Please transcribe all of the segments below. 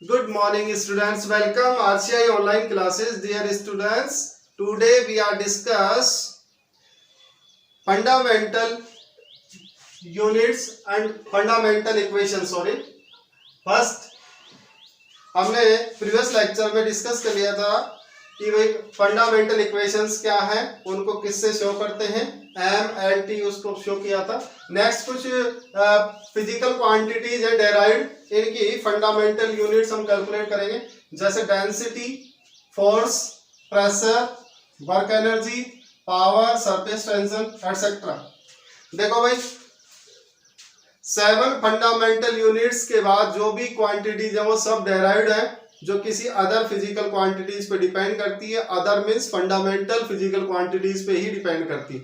Good morning, students. Welcome RCI online classes, dear students. Today we are discuss fundamental units and fundamental equations. Sorry, first हमने previous lecture में discuss कर लिया था कि भाई fundamental equations क्या है, उनको किससे शो करते हैं, एम एल टी उसको शो किया था। नेक्स्ट कुछ फिजिकल क्वांटिटीज है डेराइव्ड, इनकी फंडामेंटल यूनिट्स हम कैलकुलेट करेंगे, जैसे density, force, pressure, work energy, power, surface tension etcetera. देखो भाई 7 फंडामेंटल यूनिट्स के बाद जो भी क्वांटिटीज है वो सब डेराइव्ड है, जो किसी अदर फिजिकल क्वांटिटीज पे डिपेंड करती है। Other means fundamental physical quantities पे ही डिपेंड करती है।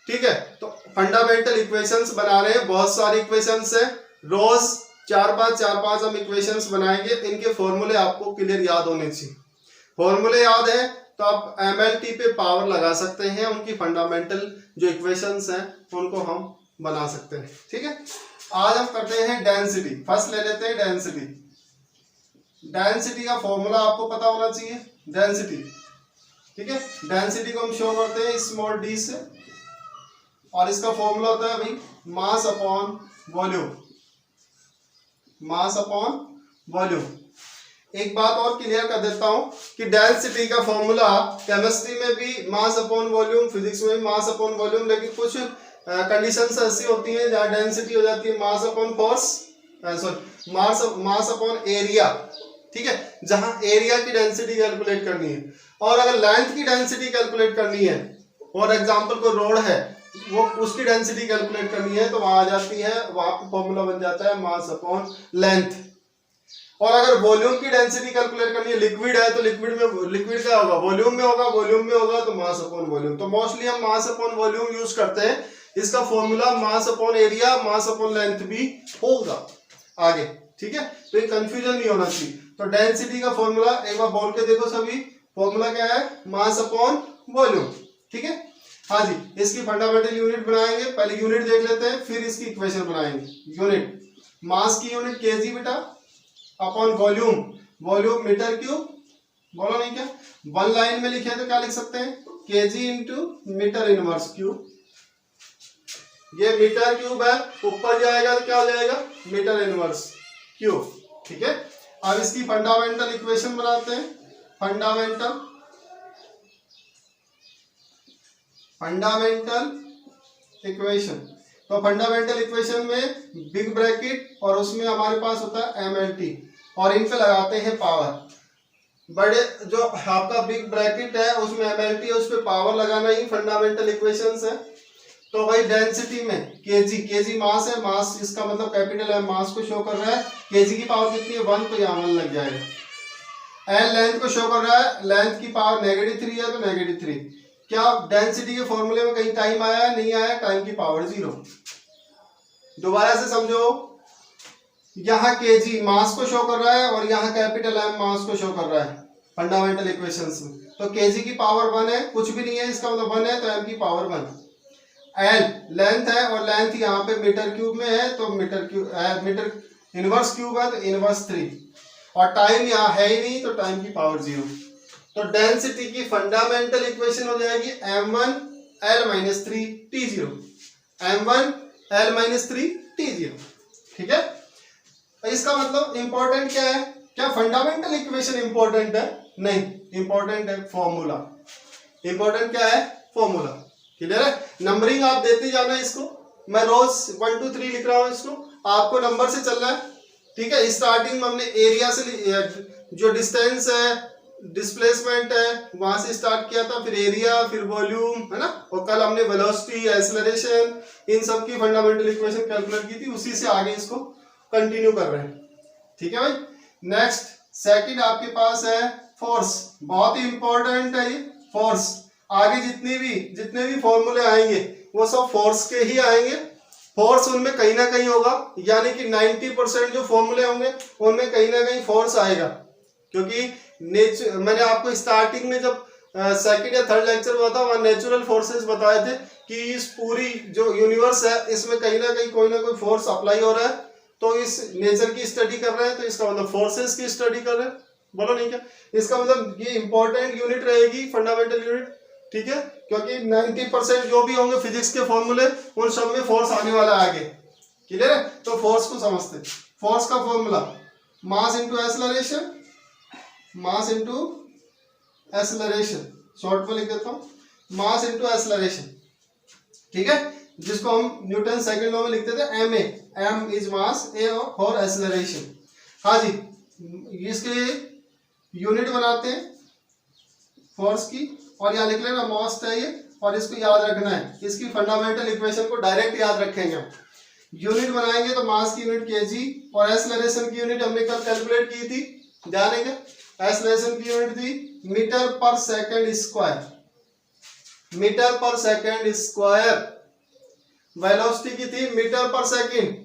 ठीक है, तो फंडामेंटल इक्वेशंस बना रहे हैं, बहुत सारी इक्वेशंस है, रोज 4-5 हम इक्वेशंस बनाएंगे। इनके फॉर्मूले आपको क्लियर याद होने चाहिए। फॉर्मूले याद है तो आप एमएलटी पे पावर लगा सकते हैं, उनकी फंडामेंटल जो इक्वेशंस हैं उनको हम बना सकते हैं। ठीक है, आज हम करते हैं डेंसिटी। फर्स्ट ले लेते हैं डेंसिटी। डेंसिटी का फॉर्मूला आपको पता होना चाहिए, डेंसिटी। ठीक है, डेंसिटी को हम शो करते हैं स्मॉल डी से, और इसका फॉर्मूला होता है भाई mass upon volume. Mass upon volume. एक बात और क्लियर कर देता हूं कि डेंसिटी का फॉर्मूला केमिस्ट्री में भी मास अपॉन वॉल्यूम, फिजिक्स में भी मास अपॉन वॉल्यूम, लेकिन कुछ कंडीशंस ऐसी होती हैं जहां डेंसिटी हो जाती है mass upon force, sorry mass upon area. ठीक है, जहां एरिया की डेंसिटी कैलकुलेट करनी है, और अगर लेंथ की डेंसिटी कैलकुलेट करनी है, फॉर एग्जांपल कोई रोड है वो उसकी डेंसिटी कैलकुलेट करनी है, तो वहां आ जाती है, वहां पे फॉर्मूला बन जाता है मास अपॉन लेंथ। और अगर वॉल्यूम की डेंसिटी कैलकुलेट करनी है, लिक्विड है तो लिक्विड क्या होगा, वॉल्यूम में होगा, वॉल्यूम में होगा तो मास अपॉन वॉल्यूम। तो मोस्टली हम मास अपॉन वॉल्यूम यूज करते हैं। इसका formula mass upon area, mass upon length भी होगा आगे। ठीक है, तो ये कंफ्यूजन नहीं होना चाहिए। तो डेंसिटी का फॉर्मूला एक बार बोल के देखो सभी, फॉर्मूला क्या है, मास अपॉन वॉल्यूम। ठीक है, हाँ जी, इसकी फंडामेंटल यूनिट बनाएंगे। पहले यूनिट देख लेते हैं, फिर इसकी इक्वेशन बनाएंगे। यूनिट, मास की यूनिट केजी बेटा, upon volume, volume metre cube. बोलो नहीं क्या, वन लाइन में लिखे तो क्या लिख सकते हैं, kg into metre inverse cube. ये मीटर क्यूब है, ऊपर जाएगा तो क्या हो जाएगा, मीटर इनवर्स क्यूब। ठीक है, अब इसकी फंडामेंटल इक्वेशन बनाते हैं। फंडामेंटल इक्वेशन, तो फंडामेंटल इक्वेशन में बिग ब्रैकेट और उसमें हमारे पास होता है एमएलटी, और इन पे लगाते हैं पावर। बड़े जो आपका बिग ब्रैकेट है उसमें एमएलटी है, उस पे पावर लगाना ही फंडामेंटल इक्वेशंस है। तो भाई डेंसिटी में केजी, केजी मास है, मास इसका मतलब कैपिटल है, मास को शो कर रहा है। केजी की पावर कितनी है, 1, तो यहाँ 1 लग जाएगा। एल लेंथ को शो कर रहा है, लेंथ की पावर -3 है तो -3। क्या डेंसिटी के फॉर्मूले में कहीं टाइम आया है, नहीं आया, टाइम की पावर 0। दोबारा से समझो, यहाँ केजी मास को शो कर रहा है और यहाँ कैपिटल एम मास को शो कर रहा है फंडामेंटल इक्वेशंस में। तो केजी की पावर 1 है, कुछ भी नहीं है, इसका मतलब 1 है, तो एम की पावर 1। एल लेंथ है, और लेंथ यहाँ पे मीटर क्यूब में है, तो मीटर इनवर्स क्यूब है तो इनवर्स 3, और टाइम यहाँ है ही नहीं, तो टाइम की पावर 0। तो डेंसिटी की फंडामेंटल इक्वेशन हो जाएगी m1 L-3 T0, m1 L-3 T0। ठीक है, तो इसका मतलब इंपॉर्टेंट क्या है, क्या फंडामेंटल इक्वेशन इंपॉर्टेंट है, नहीं, इंपॉर्टेंट है फॉर्मूला। इंपॉर्टेंट क्या है, फॉर्मूला। क्लियर है, नंबरिंग आप देते जाना इसको, मैं रोज 1 2 3 लिख रहा हूं, इसको आपको नंबर से चलना है। ठीक है, स्टार्टिंग में हमने एरिया से, जो डिस्टेंस है, डिस्प्लेसमेंट है, वहां से स्टार्ट किया था, फिर एरिया, फिर वॉल्यूम, है ना, और कल हमने वेलोसिटी, एक्सेलरेशन, इन सब की फंडामेंटल इक्वेशन कैलकुलेट की थी, उसी से आगे इसको कंटिन्यू कर रहे हैं। ठीक है भाई, नेक्स्ट सेकंड आपके पास है फोर्स। बहुत ही इंपॉर्टेंट है ये फोर्स। आगे जितने भी फॉर्मूले आएंगे वो सब फोर्स के ही आएंगे। फोर्स उनमें कहीं ना कहीं होगा, यानी कि 90% जो फॉर्मूले होंगे उनमें कहीं ना कहीं फोर्स आएगा, क्योंकि मैंने आपको स्टार्टिंग में जब सेकंड या थर्ड लेक्चर हुआ था वहां नेचुरल फोर्सेस बताए थे कि इस पूरी जो यूनिवर्स है इसमें कहीं ना कहीं कोई ना कोई फोर्स अप्लाई हो रहा है। तो इस नेचर की स्टडी कर रहे हैं, तो इसका मतलब फोर्सेस की स्टडी कर रहे हैं, बोलो नहीं क्या? इसका मतलब ये इंपॉर्टेंट यूनिट रहेगी, फंडामेंटल यूनिट, ठीक है, क्योंकि 90% जो भी होंगे फिजिक्स के फॉर्मूले उन सब में फोर्स आने वाला है आगे, क्लियर है? तो फोर्स को समझते हैं। फोर्स का formula mass into acceleration, mass into acceleration, short में लिख देता हूं, मास इनटू एक्सेलरेशन, ठीक है, जिसको हम न्यूटन सेकंड लॉ में लिखते थे M A, M is mass, A for acceleration. हाँ जी, इसके यूनिट बनाते हैं फोर्स की, और यहाँ लिख लेना मास चाहिए, और इसको याद रखना है, इसकी फंडामेंटल इक्वेशन को डायरेक्ट याद रखेंगे हम। यूनिट बनाएंगे तो मास की यूनिट केजी, और एक्सेलरेशन की यूनिट हमने कल कैलकुलेट की थी, ध्यान है क्या? एक्सेलरेशन की यूनिट थी मीटर पर सेकंड स्क्वायर, मीटर पर सेकंड स्क्वायर। वेलोसिटी की थी मीटर पर सेकंड,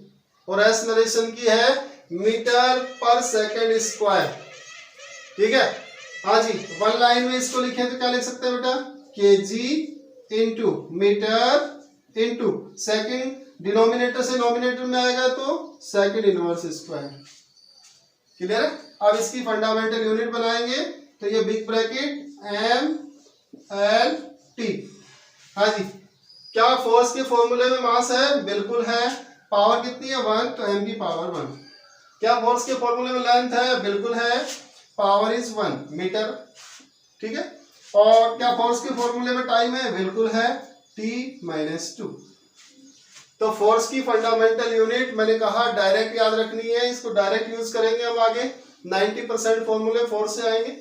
और एक्सेलरेशन की है मीटर पर सेकंड स्क्वायर, ठीक है? हाँ जी, वन लाइन में इसको लिखे तो क्या लिख सकते हैं बेटा? Kg into metre into second, denominator से नॉमिनेटर में आएगा तो सेकंड इनवर्स स्क्वायर, क्लियर है? अब इसकी फंडामेंटल यूनिट बनाएंगे तो ये big bracket M L T. हाँ जी, क्या फोर्स के फॉर्मूले में मास है? बिल्कुल है। पावर कितनी है? 1, तो एम की पावर 1। क्या फोर्स के फॉर्मूले में लेंथ है? बिल्कुल है, पावर इज 1 मीटर, ठीक है। और क्या फोर्स के फॉर्मूले में टाइम है? बिल्कुल है, t-2। तो फोर्स की फंडामेंटल यूनिट मैंने कहा डायरेक्ट याद रखनी है, इसको डायरेक्ट यूज करेंगे हम आगे, 90% फॉर्मूले फोर्स से आएंगे।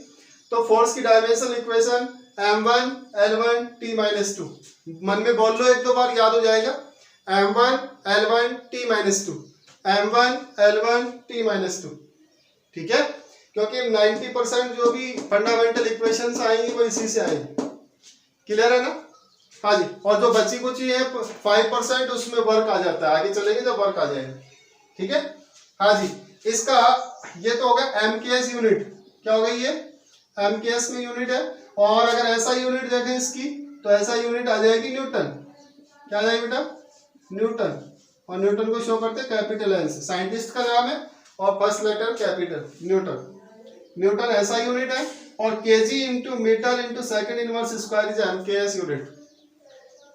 तो फोर्स की dimension equation m1 l1 t-2, मन में बोल लो एक दो बार, याद हो जाएगा। m1 l1 t-2, m1 l1 t-2, ठीक है, क्योंकि 90% जो भी फंडामेंटल इक्वेशंस आएंगी वो इसी से आएंगी, क्लियर है ना? हाँ जी, और जो बची कुची है 5% उसमें वर्क आ जाता है, आगे चलेंगे तो वर्क आ जाएगा, ठीक है। हाँ जी, इसका ये तो होगा एमकेएस यूनिट, क्या होगा ये? एमकेएस में यूनिट है। और अगर ऐसा यूनिट देखें इसकी, तो ऐसा यूनिट आ जाएगी न्यूटन। क्या आ जाएगी बेटा? न्यूटन। और न्यूटन को शो करते हैं कैपिटल एन से, साइंटिस्ट का नाम है, और first letter capital, Newton. Newton ऐसा यूनिट है। और kg into metre into second inverse square is MKS unit,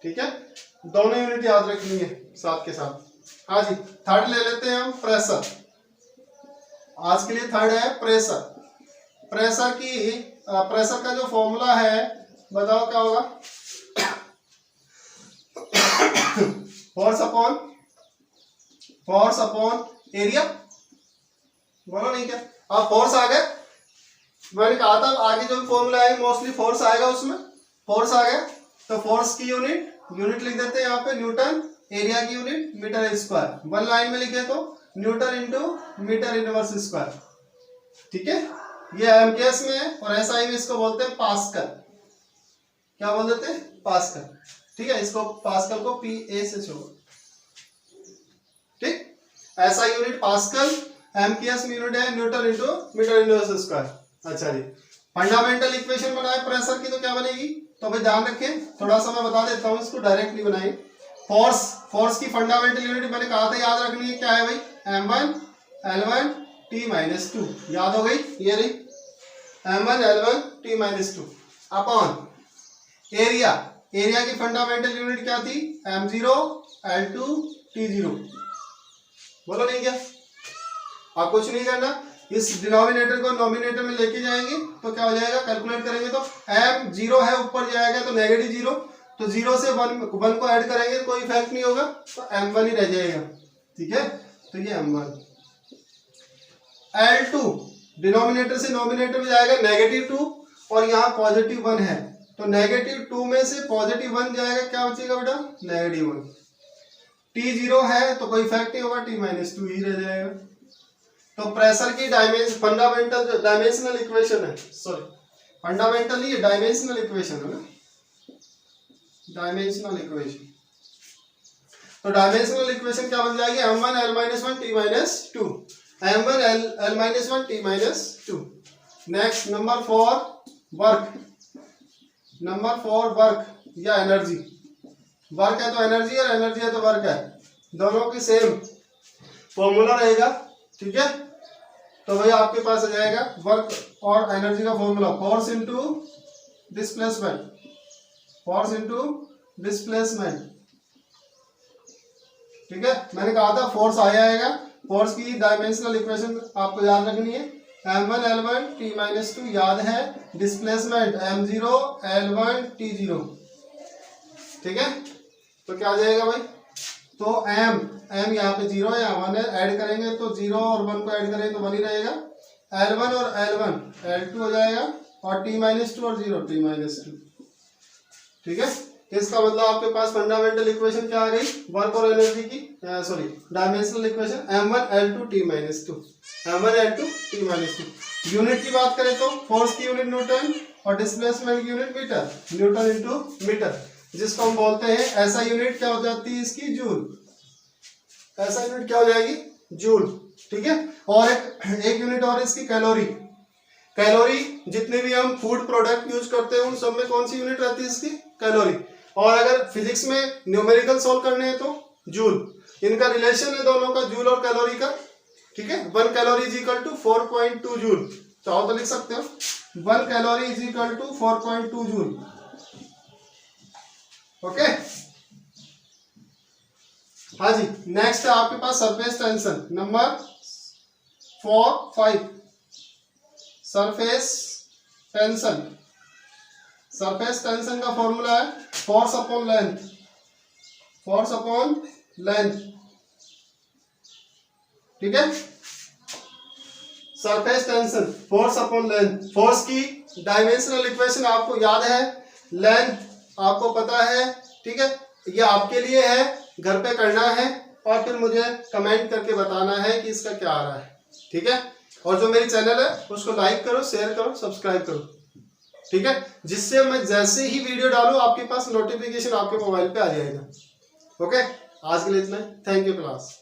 ठीक है। दोनों यूनिट याद रखनी है साथ के साथ। हाँ जी, थर्ड ले लेते हैं हम, प्रेशर। आज के लिए थर्ड है प्रेशर। प्रेशर का जो फॉर्मूला है बताओ क्या होगा? फोर्स अपॉन एरिया, बोलो नहीं क्या? अब फोर्स आ गया, मैंने कहा था आगे जो फॉर्मूला है मोस्टली फोर्स आएगा, उसमें फोर्स आ गया। तो फोर्स की यूनिट लिख देते हैं यहाँ पे न्यूटन, एरिया की unit metre square. One line में लिखे तो Newton into metre inverse square, ठीक है। ये एमकेएस में है, और एसआई में इसको बोलते हैं पास्कल। क्या बोल देते हैं? पास्कल, ठीक है। इसको पास्कल को पीए से छोड़ो, ठीक। ऐसा यूनिट पास्कल, एमकेएस में यूनिट है Newton into metre inverse square. अच्छा जी, फंडामेंटल इक्वेशन बनाए प्रेशर की तो क्या बनेगी? तो भाई ध्यान रखें, थोड़ा सा मैं बता देता हूँ, इसको डायरेक्ट नहीं बनाए। फोर्स की फंडामेंटल यूनिट मैंने कहा था याद रखनी है, क्या है भाई? m1 l1 t-2, याद हो गई? ये रही m1 l1 t-2 upon area की फंडामेंटल यूनिट क्या थी? m0 l2 t0, बोलो नहीं क्या? आप कुछ नहीं करना, इस डिनोमिनेटर को नॉमिनेटर में लेके जाएंगे तो क्या हो जाएगा? कैलकुलेट करेंगे तो m 0 है, ऊपर जाएगा तो नेगेटिव 0, तो 0 से 1 को ऐड करेंगे तो कोई इफेक्ट नहीं होगा, तो m1 ही रह जाएगा, ठीक है। तो ये m1। l2 डिनोमिनेटर से नॉमिनेटर में जाएगा -2, और यहाँ +1 है, तो -2 में से +1 जाएगा, क्या बचेगा बेटा? -1। t0 है तो कोई इफेक्ट नहीं होगा, t-2 ही रह जाएगा। तो प्रेशर की फंडामेंटल डायमेंशनल इक्वेशन है, सॉरी फंडामेंटल नहीं है, डायमेंशनल इक्वेशन है ना, डायमेंशनल इक्वेशन। तो डायमेंशनल इक्वेशन क्या बन जाएगी? m1 l-1 t-2, m1 l-1 t-2। Next number 4 work या एनर्जी। वर्क है तो एनर्जी, और एनर्जी है तो वर्क है, दोनों की सेम। फॉर्मूला रहेगा, ठीक है। तो भाई आपके पास आ जाएगा वर्क और एनर्जी का formula, force into displacement, force into displacement, ठीक है। मैंने कहा था फोर्स आएगा, फोर्स की डायमेंशनल इक्वेशन आपको याद रखनी है, m1 L1 T-2 याद है, डिस्प्लेसमेंट m0 L1 T0, ठीक है। तो क्या आ जाएगा भाई, तो m यहाँ पे 0 है, यहाँ 1 है, ऐड करेंगे तो 0 और 1 को ऐड करेंगे तो 1 ही रहेगा, L1 और L1 L2 हो जाएगा, और T-2 और 0 T-2, ठीक है। इसका मतलब आपके पास फंडामेंटल इक्वेशन क्या आ गई, वर्क और एनर्जी की, sorry dimensional equation m1 L2 T-2, m1 L2 T-2। Unit की बात करें तो फोर्स की यूनिट न्यूटन और डिस्प्लेसमेंट की unit metre, Newton into metre, जिसको हम बोलते हैं ऐसा यूनिट क्या हो जाती है इसकी, जूल, ऐसा यूनिट क्या हो जाएगी, जूल, ठीक है। और एक यूनिट और इसकी कैलोरी, कैलोरी जितने भी हम फूड प्रोडक्ट यूज करते हैं उन सब में कौन सी यूनिट रहती है इसकी, कैलोरी। और अगर फिजिक्स में न्यूमेरिकल सोल्व करने हैं तो जूल, इनका रिलेशन है दोनों का, जूल और कैलोरी का, ठीक है। 1 calorie is equal to 4.2 joule, चाहो तो लिख सकते हो 1 calorie is equal to 4.2 joule, okay. हाँ जी, नेक्स्ट है आपके पास surface tension, number 5, surface tension. Surface tension का फॉर्मूला है force upon length, force upon length, ठीक है। Surface tension force upon length, force की डायमेंशनल इक्वेशन आपको याद है, लेंथ आपको पता है, ठीक है। ये आपके लिए है, घर पे करना है और फिर मुझे कमेंट करके बताना है कि इसका क्या आ रहा है, ठीक है। और जो मेरी चैनल है उसको लाइक करो, शेयर करो, सब्सक्राइब करो, ठीक है, जिससे मैं जैसे ही वीडियो डालूं आपके पास नोटिफिकेशन आपके मोबाइल पे आ जाएगा, ओके। आज के लिए इतना ही, थैंक यू क्लास।